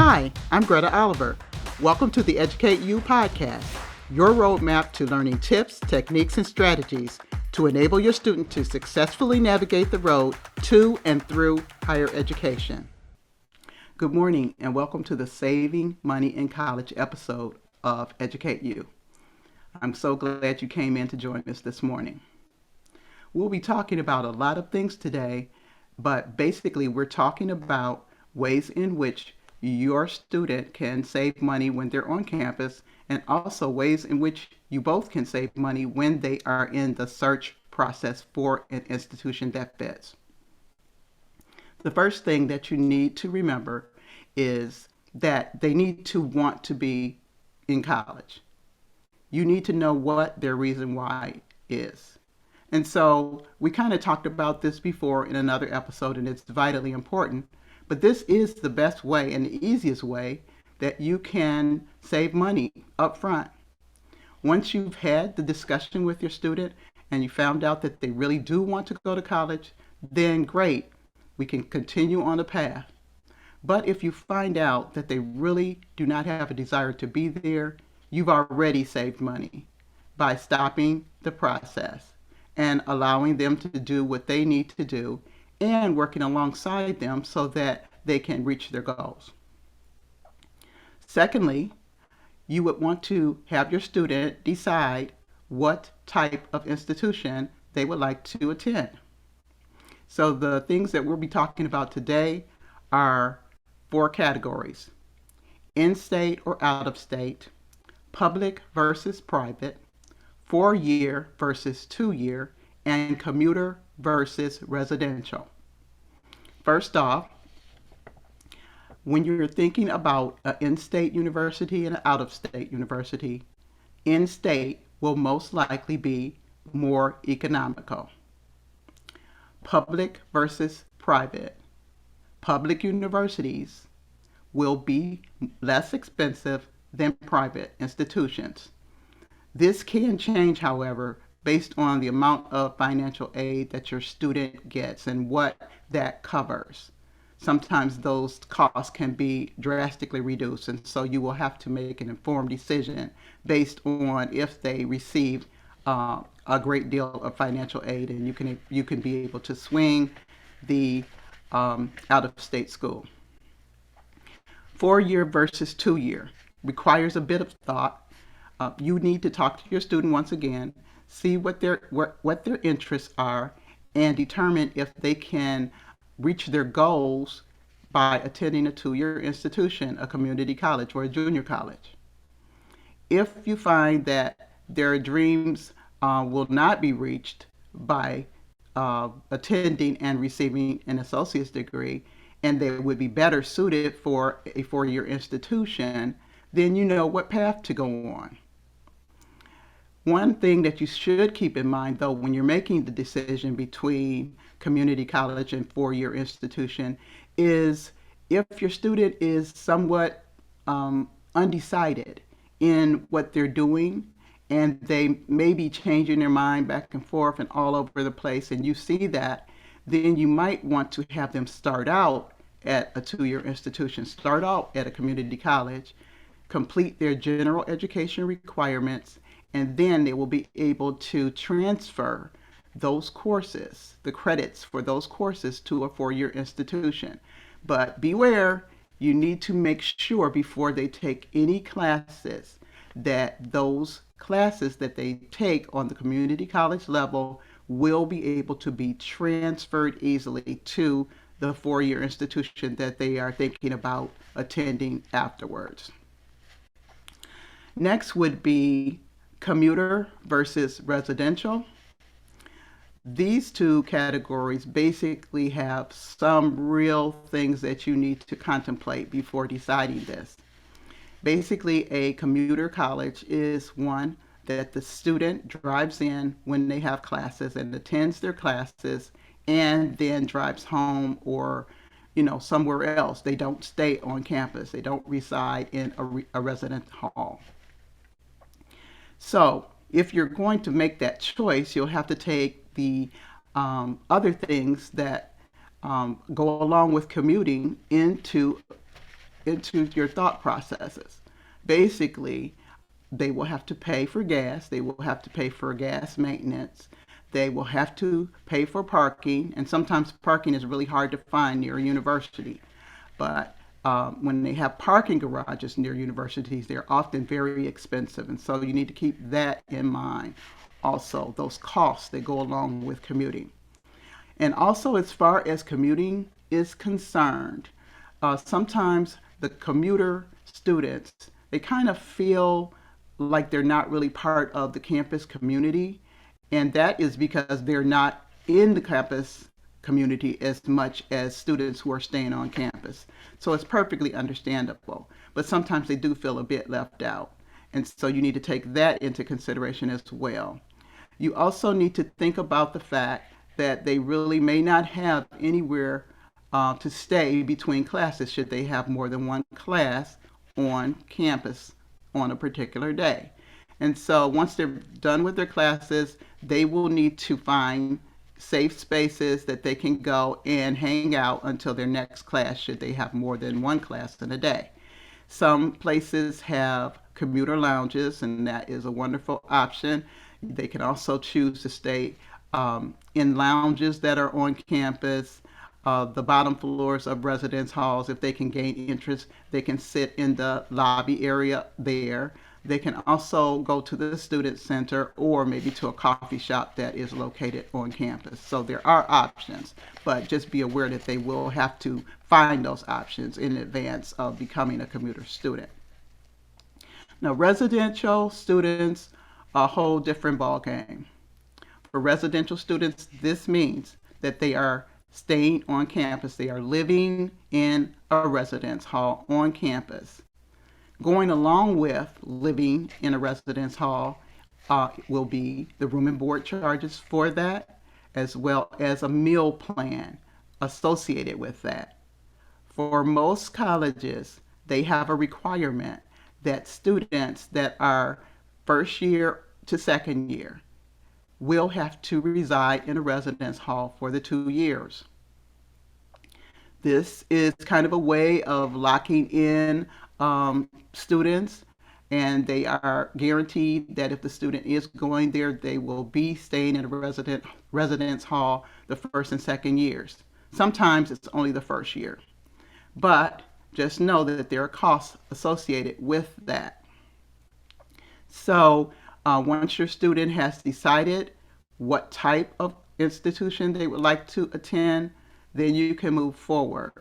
Hi, I'm Greta Oliver. Welcome to the Educate You podcast, your roadmap to learning tips, techniques, and strategies to enable your student to successfully navigate the road to and through higher education. Good morning and welcome to the Saving Money in College episode of Educate You. I'm so glad you came in to join us this morning. We'll be talking about a lot of things today, but basically we're talking about ways in which your student can save money when they're on campus, and also ways in which you both can save money when they are in the search process for an institution that fits. The first thing that you need to remember is that they need to want to be in college. You need to know what their reason why is. And so we kind of talked about this before in another episode, and it's vitally important. But this is the best way and the easiest way that you can save money up front. Once you've had the discussion with your student and you found out that they really do want to go to college, then great, we can continue on the path. But if you find out that they really do not have a desire to be there, you've already saved money by stopping the process and allowing them to do what they need to do and working alongside them so that they can reach their goals. Secondly, you would want to have your student decide what type of institution they would like to attend. So the things that we'll be talking about today are 4 categories: in-state or out-of-state, public versus private, 4-year versus 2-year, and commuter versus residential. First off, when you're thinking about an in-state university and an out-of-state university, in-state will most likely be more economical. Public versus private. Public universities will be less expensive than private institutions. This can change, however, based on the amount of financial aid that your student gets and what that covers. Sometimes those costs can be drastically reduced, and so you will have to make an informed decision based on if they receive a great deal of financial aid, and you can be able to swing the out-of-state school. 4-year versus 2-year requires a bit of thought. You need to talk to your student once again, see what their interests are, and determine if they can reach their goals by attending a 2-year institution, a community college or a junior college. If you find that their dreams will not be reached by attending and receiving an associate's degree, and they would be better suited for a 4-year institution, then you know what path to go on. One thing that you should keep in mind, though, when you're making the decision between community college and 4-year institution is if your student is somewhat undecided in what they're doing and they may be changing their mind back and forth and all over the place, and you see that, then you might want to have them start out at a 2-year institution, start out at a community college, complete their general education requirements, and then they will be able to transfer those courses, the credits for those courses, to a 4-year institution. But beware, you need to make sure before they take any classes that those classes that they take on the community college level will be able to be transferred easily to the 4-year institution that they are thinking about attending afterwards. Next would be commuter versus residential. These 2 categories basically have some real things that you need to contemplate before deciding this. Basically, a commuter college is one that the student drives in when they have classes and attends their classes and then drives home or somewhere else. They don't stay on campus. They don't reside in a residence hall. So if you're going to make that choice, you'll have to take the other things that go along with commuting into into your thought processes. Basically, they will have to pay for gas, they will have to pay for gas maintenance, they will have to pay for parking, and sometimes parking is really hard to find near a university. But when they have parking garages near universities, they're often very expensive, and so you need to keep that in mind. Also, those costs that go along with commuting. And also, as far as commuting is concerned, sometimes the commuter students, they kind of feel like they're not really part of the campus community, and that is because they're not in the campus community as much as students who are staying on campus. So it's perfectly understandable, but sometimes they do feel a bit left out. And so you need to take that into consideration as well. You also need to think about the fact that they really may not have anywhere to stay between classes should they have more than one class on campus on a particular day. And so once they're done with their classes, they will need to find safe spaces that they can go and hang out until their next class should they have more than one class in a day. Some places have commuter lounges, and that is a wonderful option. They can also choose to stay in lounges that are on campus, the bottom floors of residence halls. If they can gain interest, they can sit in the lobby area there. They can also go to the student center or maybe to a coffee shop that is located on campus. So there are options, but just be aware that they will have to find those options in advance of becoming a commuter student. Now, residential students, a whole different ballgame. For residential students, this means that they are staying on campus. They are living in a residence hall on campus. Going along with living in a residence hall will be the room and board charges for that, as well as a meal plan associated with that. For most colleges, they have a requirement that students that are first year to second year will have to reside in a residence hall for the 2 years. This is kind of a way of locking in students, and they are guaranteed that if the student is going there, they will be staying in a residence hall the first and second years. Sometimes it's only the first year, but just know that there are costs associated with that. So once your student has decided what type of institution they would like to attend, then you can move forward.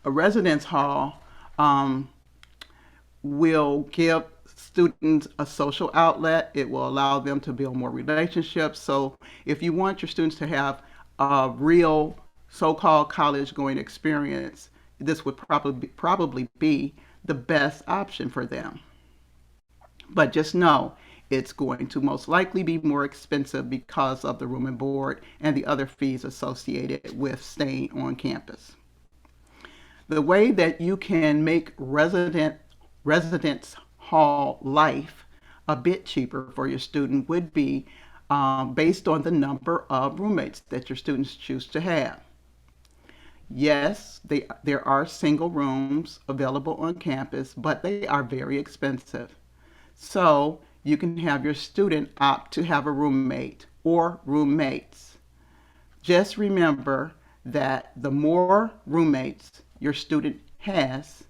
A residence hall will give students a social outlet. It will allow them to build more relationships. So if you want your students to have a real so-called college going experience, this would probably be the best option for them. But just know it's going to most likely be more expensive because of the room and board and the other fees associated with staying on campus. The way that you can make residence hall life a bit cheaper for your student would be based on the number of roommates that your students choose to have. Yes, there are single rooms available on campus, but they are very expensive. So you can have your student opt to have a roommate or roommates. Just remember that the more roommates your student has,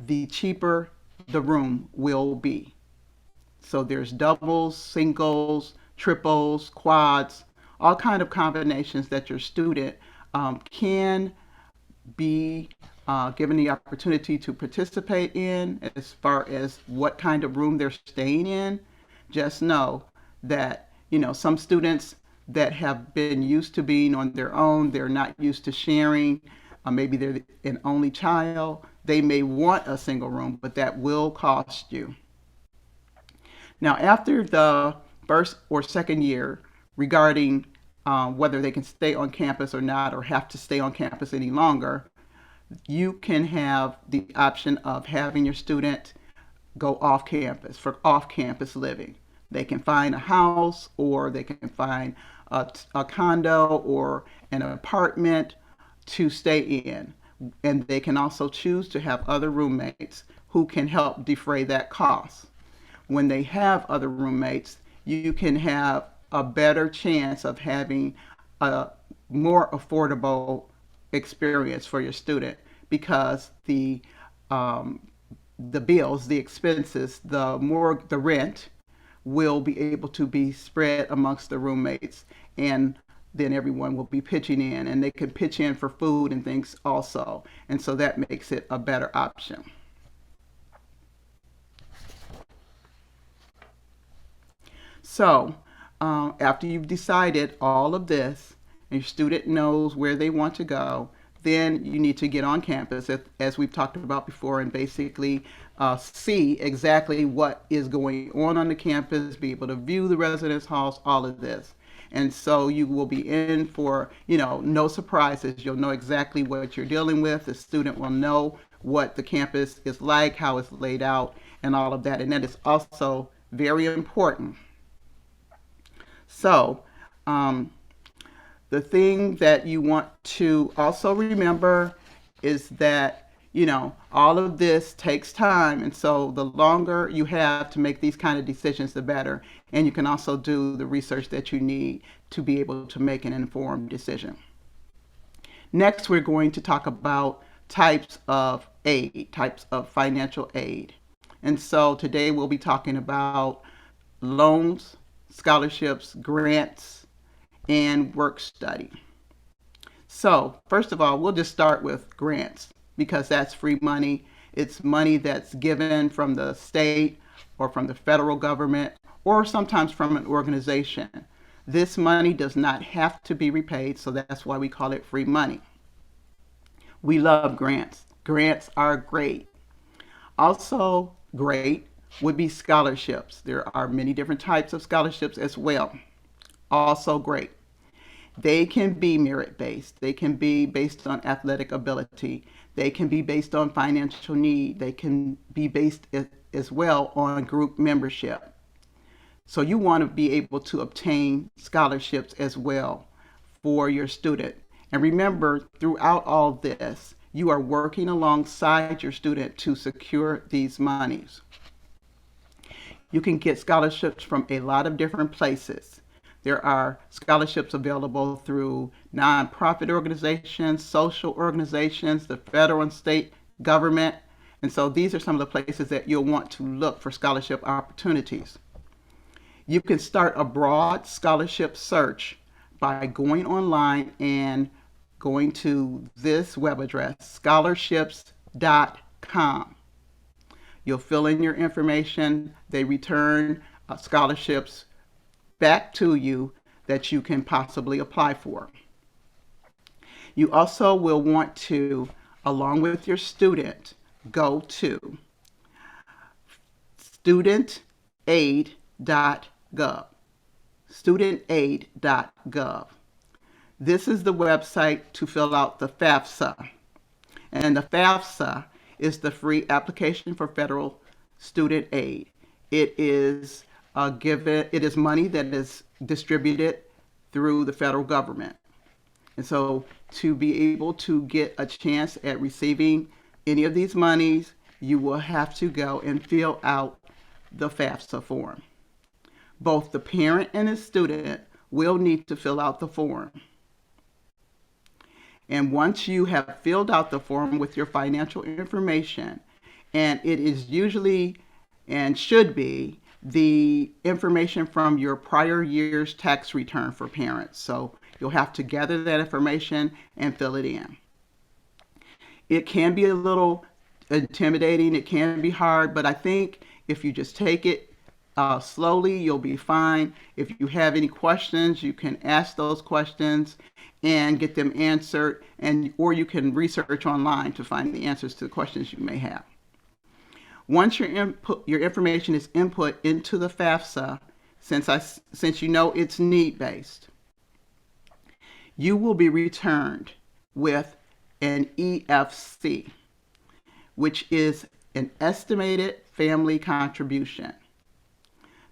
the cheaper the room will be. So there's doubles, singles, triples, quads, all kind of combinations that your student can be given the opportunity to participate in as far as what kind of room they're staying in. Just know that, some students that have been used to being on their own, they're not used to sharing. Maybe they're an only child. They may want a single room, but that will cost you. Now, after the first or second year, regarding whether they can stay on campus or not, or have to stay on campus any longer, you can have the option of having your student go off campus for off campus living. They can find a house, or they can find a condo or an apartment to stay in. and they can also choose to have other roommates who can help defray that cost. When they have other roommates, you can have a better chance of having a more affordable experience for your student because um, the bills, the expenses, the rent will be able to be spread amongst the roommates, and then everyone will be pitching in, and they can pitch in for food and things also, and so that makes it a better option. So after you've decided all of this and your student knows where they want to go, then you need to get on campus, as we've talked about before, and basically see exactly what is going on the campus, be able to view the residence halls, all of this. And so you will be in for, no surprises. You'll know exactly what you're dealing with. The student will know what the campus is like, how it's laid out, and all of that. And that is also very important. So, um, the thing that you want to also remember is that, all of this takes time. And so the longer you have to make these kind of decisions, the better. And you can also do the research that you need to be able to make an informed decision. Next, we're going to talk about types of aid, types of financial aid. And so today we'll be talking about loans, scholarships, grants, and work study. So, first of all, we'll just start with grants because that's free money. It's money that's given from the state or from the federal government or sometimes from an organization. This money does not have to be repaid, so that's why we call it free money. We love grants. Grants are great. Also, great would be scholarships. There are many different types of scholarships as well. Also, great. They can be merit based, they can be based on athletic ability, they can be based on financial need, they can be based as well on group membership. So, you want to be able to obtain scholarships as well for your student. And remember, throughout all this, you are working alongside your student to secure these monies. You can get scholarships from a lot of different places. There are scholarships available through nonprofit organizations, social organizations, the federal and state government. And so these are some of the places that you'll want to look for scholarship opportunities. You can start a broad scholarship search by going online and going to this web address, scholarships.com. You'll fill in your information. They return scholarships back to you that you can possibly apply for. You also will want to, along with your student, go to studentaid.gov. Studentaid.gov. This is the website to fill out the FAFSA. And the FAFSA is the free application for federal student aid. It is it is money that is distributed through the federal government. And so to be able to get a chance at receiving any of these monies, you will have to go and fill out the FAFSA form. Both the parent and the student will need to fill out the form. And once you have filled out the form with your financial information, and it is usually and should be the information from your prior year's tax return for parents. So you'll have to gather that information and fill it in. It can be a little intimidating, it can be hard, but I think if you just take it slowly, you'll be fine. If you have any questions, you can ask those questions and get them answered, or you can research online to find the answers to the questions you may have. Once your information is input into the FAFSA, since you know it's need-based, you will be returned with an EFC, which is an estimated family contribution.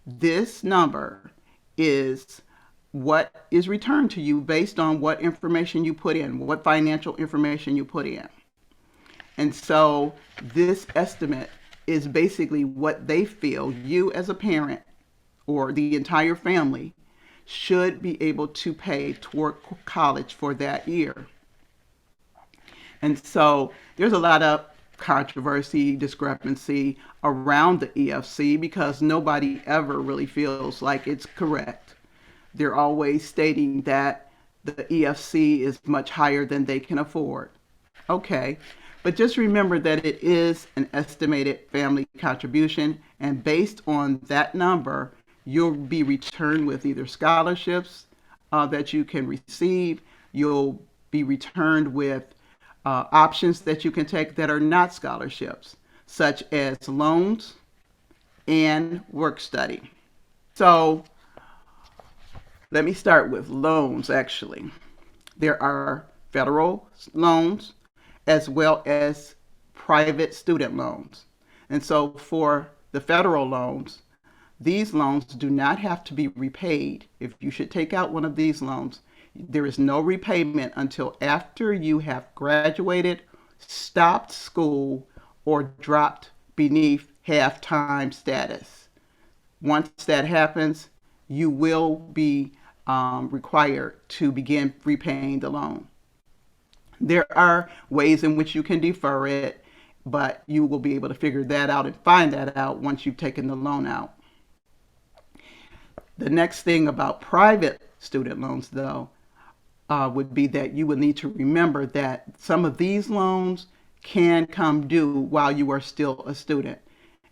This number is what is returned to you based on what information you put in, what financial information you put in. And so this estimate is basically what they feel you as a parent or the entire family should be able to pay toward college for that year. And so there's a lot of controversy, discrepancy around the EFC because nobody ever really feels like it's correct. They're always stating that the EFC is much higher than they can afford. Okay, but just remember that it is an estimated family contribution, and based on that number, you'll be returned with either scholarships that you can receive, you'll be returned with options that you can take that are not scholarships, such as loans and work study. So let me start with loans actually. There are federal loans as well as private student loans. And so for the federal loans, these loans do not have to be repaid. If you should take out one of these loans, there is no repayment until after you have graduated, stopped school, or dropped beneath half-time status. Once that happens, you will be required to begin repaying the loan. There are ways in which you can defer it, but you will be able to figure that out and find that out once you've taken the loan out. The next thing about private student loans, though, would be that you would need to remember that some of these loans can come due while you are still a student.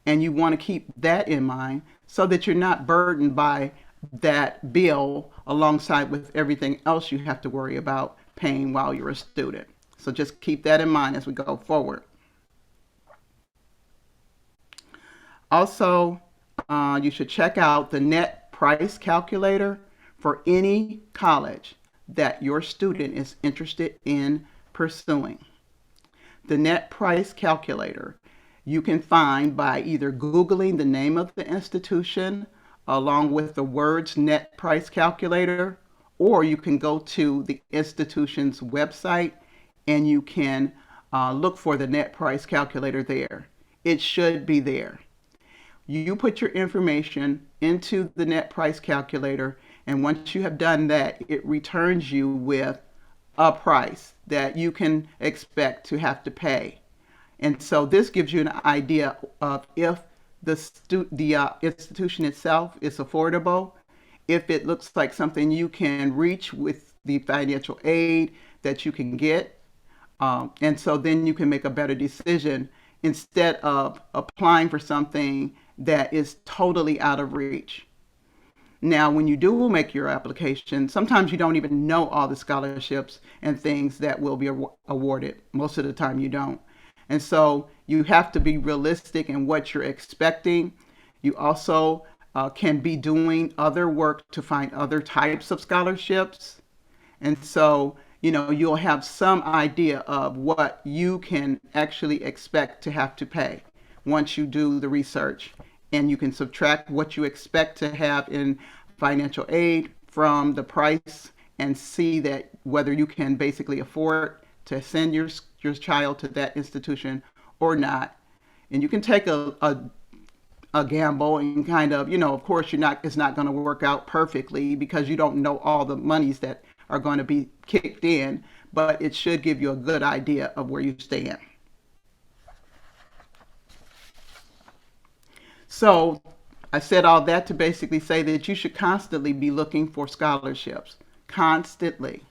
And you want to keep that in mind so that you're not burdened by that bill alongside with everything else you have to worry about paying while you're a student. So just keep that in mind as we go forward. Also, you should check out the net price calculator for any college that your student is interested in pursuing. The net price calculator you can find by either Googling the name of the institution along with the words net price calculator, or you can go to the institution's website and you can look for the net price calculator there. It should be there. You put your information into the net price calculator, and once you have done that, it returns you with a price that you can expect to have to pay. And so this gives you an idea of if the institution itself is affordable, if it looks like something you can reach with the financial aid that you can get. And so then you can make a better decision instead of applying for something that is totally out of reach. Now, when you do make your application, sometimes you don't even know all the scholarships and things that will be awarded. Most of the time you don't. And so you have to be realistic in what you're expecting. You also can be doing other work to find other types of scholarships. And so, you'll have some idea of what you can actually expect to have to pay once you do the research. And you can subtract what you expect to have in financial aid from the price and see that whether you can basically afford to send your child to that institution or not. And you can take a gamble and kind of, of course it's not going to work out perfectly because you don't know all the monies that are going to be kicked in, but it should give you a good idea of where you stand. So I said all that to basically say that you should constantly be looking for scholarships. Constantly.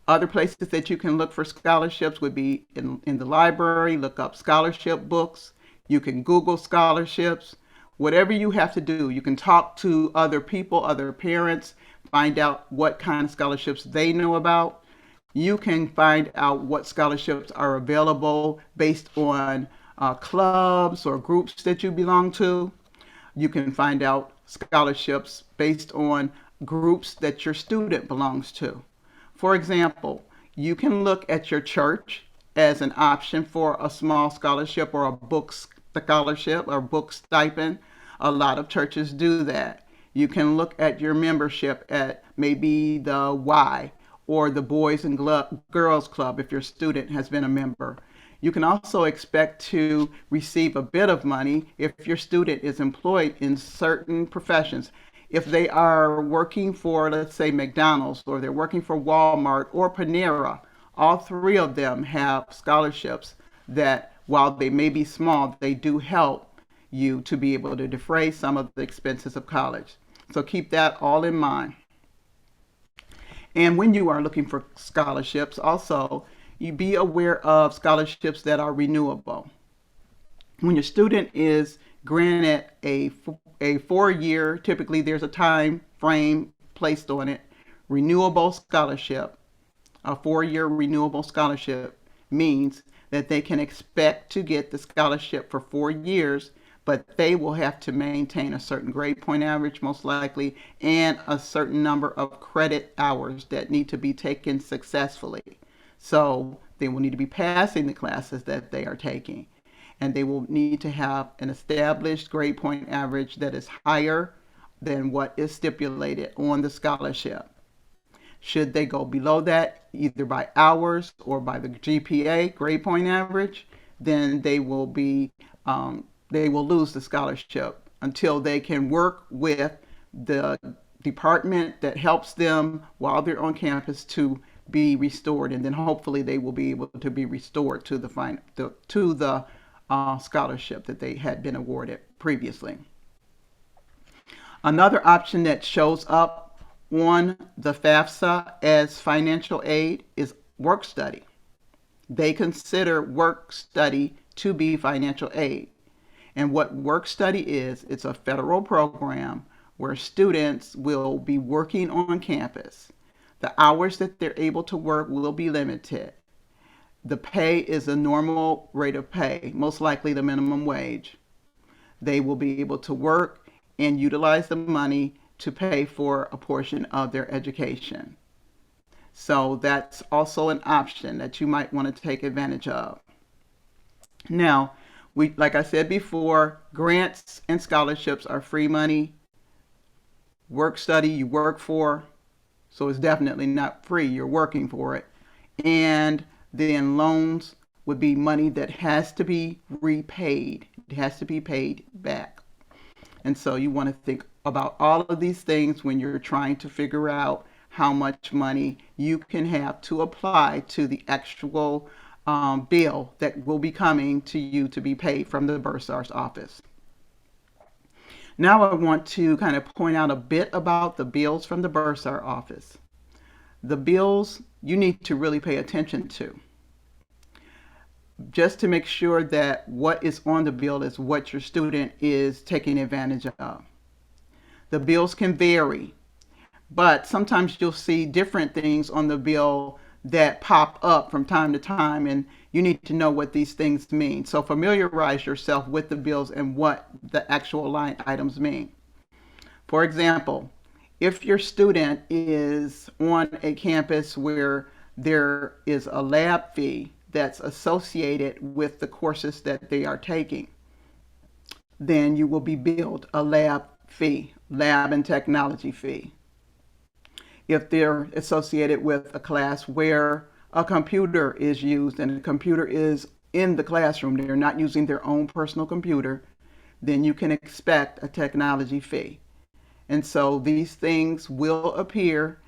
Other places that you can look for scholarships would be in the library, look up scholarship books. You can Google scholarships. Whatever you have to do, you can talk to other people, other parents, find out what kind of scholarships they know about. You can find out what scholarships are available based on clubs or groups that you belong to. You can find out scholarships based on groups that your student belongs to. For example, you can look at your church as an option for a small scholarship or a book scholarship or book stipend. A lot of churches do that. You can look at your membership at maybe the Y or the Boys and Girls Club if your student has been a member. You can also expect to receive a bit of money if your student is employed in certain professions. If they are working for, let's say, McDonald's, or they're working for Walmart or Panera, all three of them have scholarships that, while they may be small, they do help you to be able to defray some of the expenses of college. So keep that all in mind. And when you are looking for scholarships, also, you be aware of scholarships that are renewable. When your student is granted a 4 year, typically there's a time frame placed on it, renewable scholarship, a 4 year renewable scholarship means that they can expect to get the scholarship for 4 years, but they will have to maintain a certain grade point average, most likely, and a certain number of credit hours that need to be taken successfully. So they will need to be passing the classes that they are taking, and they will need to have an established grade point average that is higher than what is stipulated on the scholarship. Should they go below that, either by hours or by the GPA, grade point average, then they will lose the scholarship until they can work with the department that helps them while they're on campus to be restored, and then hopefully they will be able to be restored to the scholarship that they had been awarded previously. Another option that shows up on the FAFSA as financial aid is work study. They consider work study to be financial aid. And what work study is, it's a federal program where students will be working on campus. The hours that they're able to work will be limited. The pay is a normal rate of pay, most likely the minimum wage. They will be able to work and utilize the money to pay for a portion of their education. So that's also an option that you might want to take advantage of. Now, like I said before, grants and scholarships are free money. Work study you work for, so it's definitely not free. You're working for it. And then loans would be money that has to be repaid. It has to be paid back. And so you want to think about all of these things when you're trying to figure out how much money you can have to apply to the actual bill that will be coming to you to be paid from the bursar's office. Now I want to kind of point out a bit about the bills from the bursar office. The bills you need to really pay attention to, just to make sure that what is on the bill is what your student is taking advantage of. The bills can vary, but sometimes you'll see different things on the bill that pop up from time to time, and you need to know what these things mean. So familiarize yourself with the bills and what the actual line items mean. For example, if your student is on a campus where there is a lab fee that's associated with the courses that they are taking, then you will be billed a lab fee, lab and technology fee. If they're associated with a class where a computer is used and the computer is in the classroom, they're not using their own personal computer, then you can expect a technology fee. And so these things will appear.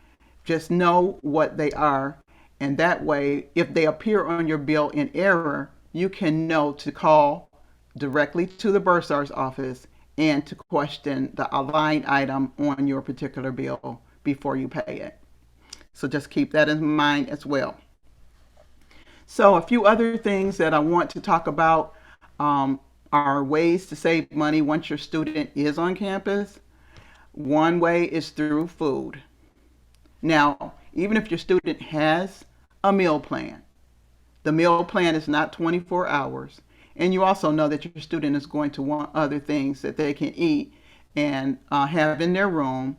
Just know what they are. And that way, if they appear on your bill in error, you can know to call directly to the bursar's office and to question the line item on your particular bill before you pay it. So just keep that in mind as well. So a few other things that I want to talk about are ways to save money once your student is on campus. One way is through food. Now, even if your student has a meal plan, the meal plan is not 24 hours. And you also know that your student is going to want other things that they can eat and have in their room,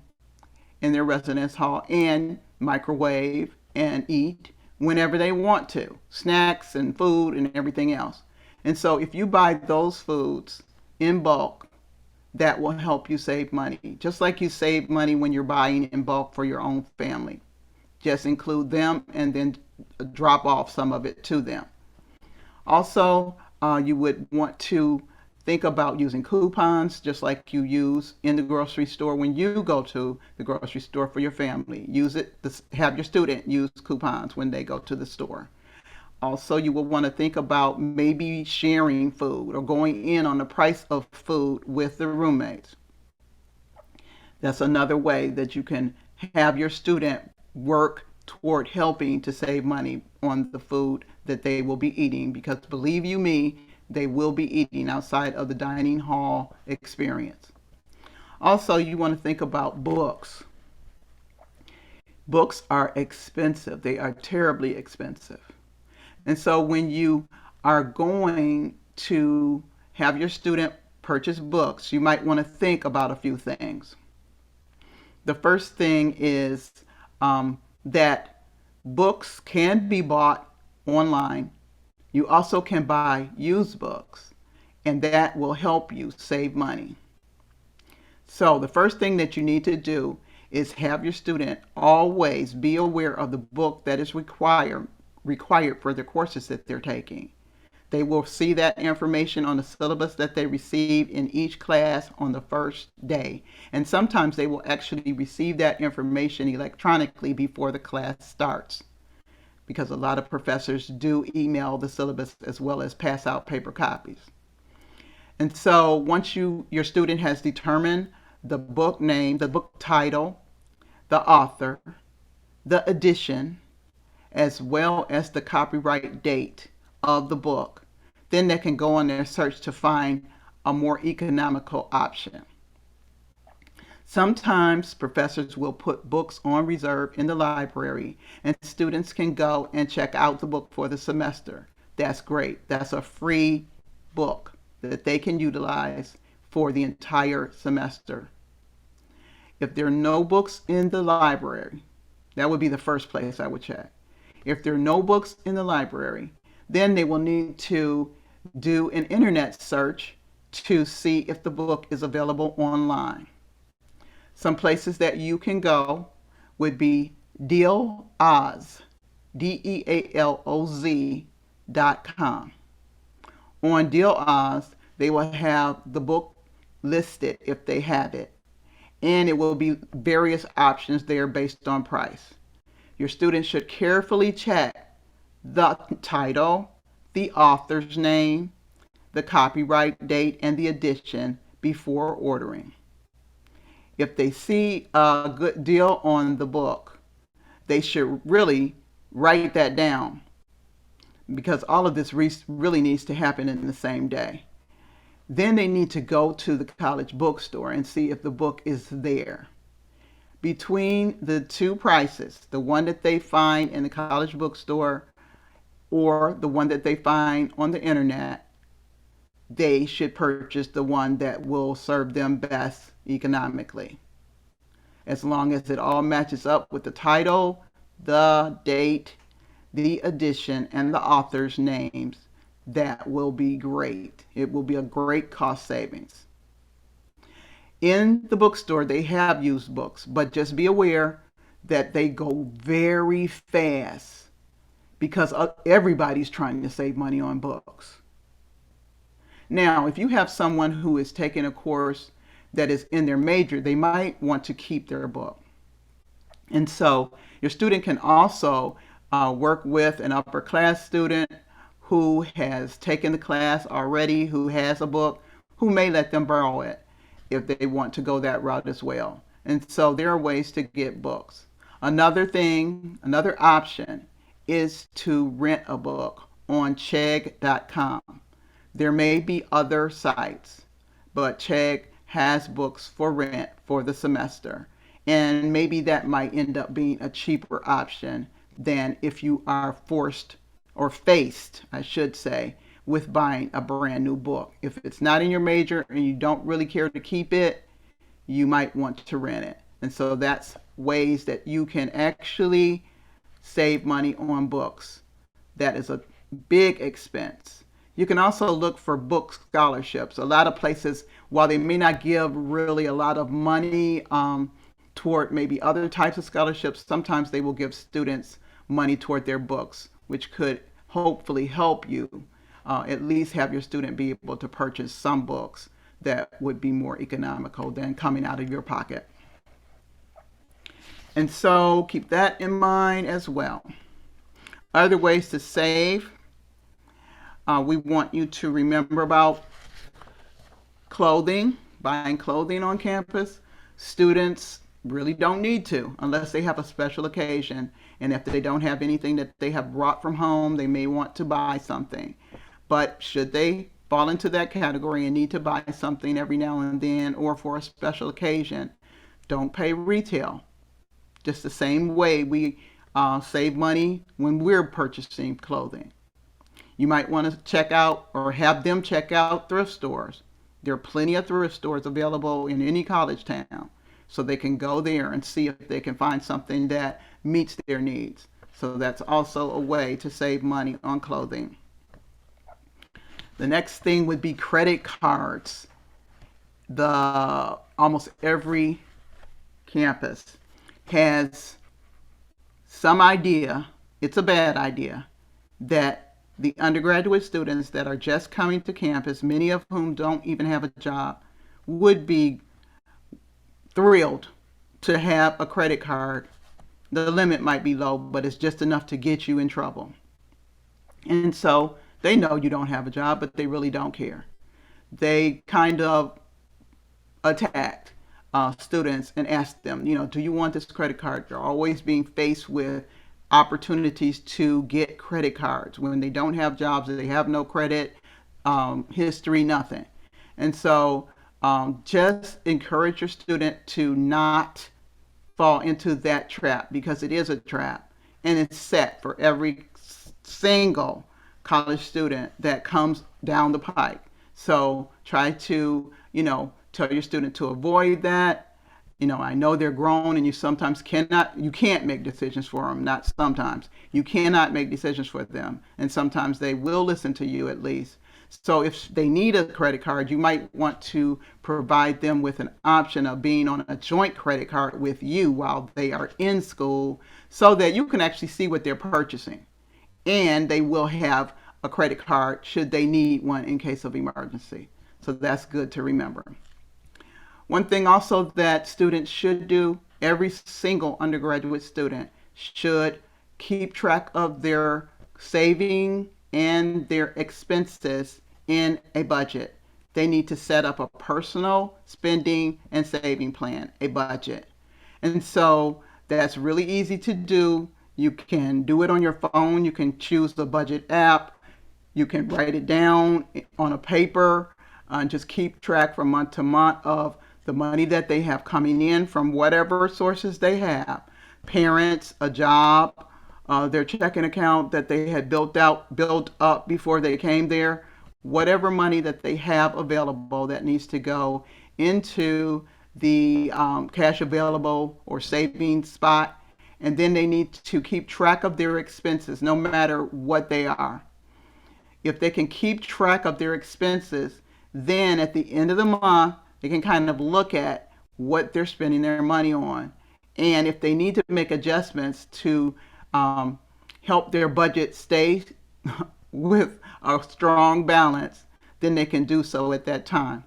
in their residence hall, and microwave and eat whenever they want to. Snacks and food and everything else. And so if you buy those foods in bulk, that will help you save money. Just like you save money when you're buying in bulk for your own family. Just include them and then drop off some of it to them. Also, you would want to think about using coupons just like you use in the grocery store when you go to the grocery store for your family. Use it to have your student use coupons when they go to the store. Also, you will want to think about maybe sharing food or going in on the price of food with the roommates. That's another way that you can have your student work toward helping to save money on the food that they will be eating, because believe you me, they will be eating outside of the dining hall experience. Also, you want to think about books. Books are expensive. They are terribly expensive. And so when you are going to have your student purchase books, you might want to think about a few things. The first thing is that books can be bought online. You also can buy used books, and that will help you save money. So, the first thing that you need to do is have your student always be aware of the book that is required for the courses that they're taking. They will see that information on the syllabus that they receive in each class on the first day. And sometimes they will actually receive that information electronically before the class starts, because a lot of professors do email the syllabus as well as pass out paper copies. And so once your student has determined the book name, the book title, the author, the edition, as well as the copyright date of the book, then they can go on their search to find a more economical option. Sometimes professors will put books on reserve in the library, and students can go and check out the book for the semester. That's great. That's a free book that they can utilize for the entire semester. If there are no books in the library, that would be the first place I would check. If there are no books in the library, then they will need to do an internet search to see if the book is available online. Some places that you can go would be Dealoz, DEALOZ.com. On Dealoz, they will have the book listed if they have it, and it will be various options there based on price. Your students should carefully check the title, the author's name, the copyright date, and the edition before ordering. If they see a good deal on the book, they should really write that down, because all of this really needs to happen in the same day. Then they need to go to the college bookstore and see if the book is there. Between the two prices, the one that they find in the college bookstore or the one that they find on the internet, they should purchase the one that will serve them best economically. As long as it all matches up with the title, the date, the edition, and the author's names, that will be great. It will be a great cost savings. In the bookstore, they have used books, but just be aware that they go very fast, because everybody's trying to save money on books. Now, if you have someone who is taking a course that is in their major, they might want to keep their book. And so your student can also work with an upper class student who has taken the class already, who has a book, who may let them borrow it if they want to go that route as well. And so there are ways to get books. Another option is to rent a book on Chegg.com. There may be other sites, but Chegg has books for rent for the semester. And maybe that might end up being a cheaper option than if you are forced or faced, I should say, with buying a brand new book. If it's not in your major and you don't really care to keep it, you might want to rent it. And so that's ways that you can actually save money on books. That is a big expense. You can also look for book scholarships. A lot of places, while they may not give really a lot of money toward maybe other types of scholarships, sometimes they will give students money toward their books, which could hopefully help you at least have your student be able to purchase some books that would be more economical than coming out of your pocket. And so keep that in mind as well. Other ways to save, we want you to remember about clothing, buying clothing on campus. Students really don't need to unless they have a special occasion. And if they don't have anything that they have brought from home, they may want to buy something. But should they fall into that category and need to buy something every now and then or for a special occasion, don't pay retail. Just the same way we save money when we're purchasing clothing. You might want to check out or have them check out thrift stores. There are plenty of thrift stores available in any college town, so they can go there and see if they can find something that meets their needs. So that's also a way to save money on clothing. The next thing would be credit cards. Almost every campus has some idea, it's a bad idea, that the undergraduate students that are just coming to campus, many of whom don't even have a job, would be thrilled to have a credit card. The limit might be low, but it's just enough to get you in trouble. And so they know you don't have a job, but they really don't care. They kind of attacked students and asked them, do you want this credit card? They're always being faced with opportunities to get credit cards when they don't have jobs, they have no credit history, nothing. And so just encourage your student to not fall into that trap, because it is a trap and it's set for every single college student that comes down the pike. So try to, tell your student to avoid that. I know they're grown and you can't make decisions for them. Not sometimes. You cannot make decisions for them. And sometimes they will listen to you at least. So if they need a credit card, you might want to provide them with an option of being on a joint credit card with you while they are in school, so that you can actually see what they're purchasing. And they will have a credit card should they need one in case of emergency. So that's good to remember. One thing also that students should do, every single undergraduate student should keep track of their saving and their expenses in a budget. They need to set up a personal spending and saving plan, a budget. And so that's really easy to do. You can do it on your phone. You can choose the budget app. You can write it down on a paper and just keep track from month to month of the money that they have coming in from whatever sources they have. Parents, a job, their checking account that they had built up before they came there, whatever money that they have available that needs to go into the cash available or savings spot. And then they need to keep track of their expenses, no matter what they are. If they can keep track of their expenses, then at the end of the month, they can kind of look at what they're spending their money on. And if they need to make adjustments to help their budget stay with a strong balance, then they can do so at that time.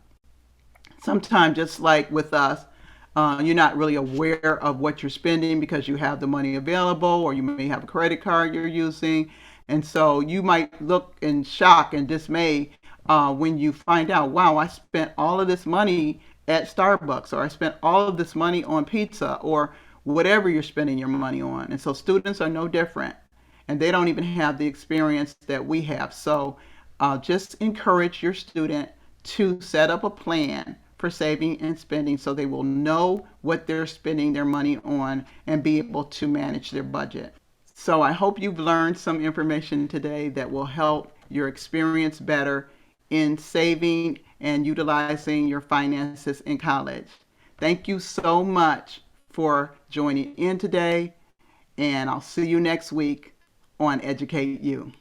Sometimes, just like with us, you're not really aware of what you're spending because you have the money available, or you may have a credit card you're using. And so you might look in shock and dismay when you find out, wow, I spent all of this money at Starbucks, or I spent all of this money on pizza, or whatever you're spending your money on. And so students are no different, and they don't even have the experience that we have. So just encourage your student to set up a plan for saving and spending so they will know what they're spending their money on and be able to manage their budget. So I hope you've learned some information today that will help your experience better in saving and utilizing your finances in college. Thank you so much for joining in today, and I'll see you next week on Educate You.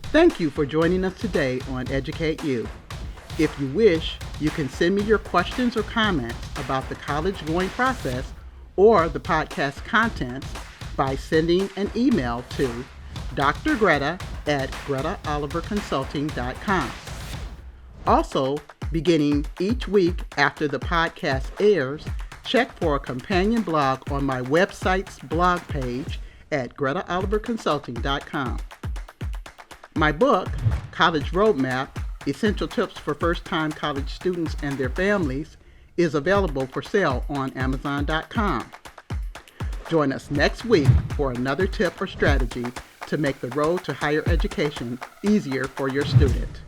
Thank you for joining us today on Educate You. If you wish, you can send me your questions or comments about the college going process or the podcast contents by sending an email to drgreta at gretaoliverconsulting.com. Also, beginning each week after the podcast airs, check for a companion blog on my website's blog page at gretaoliverconsulting.com. My book, College Roadmap, Essential Tips for First-Time College Students and Their Families, is available for sale on Amazon.com. Join us next week for another tip or strategy to make the road to higher education easier for your student.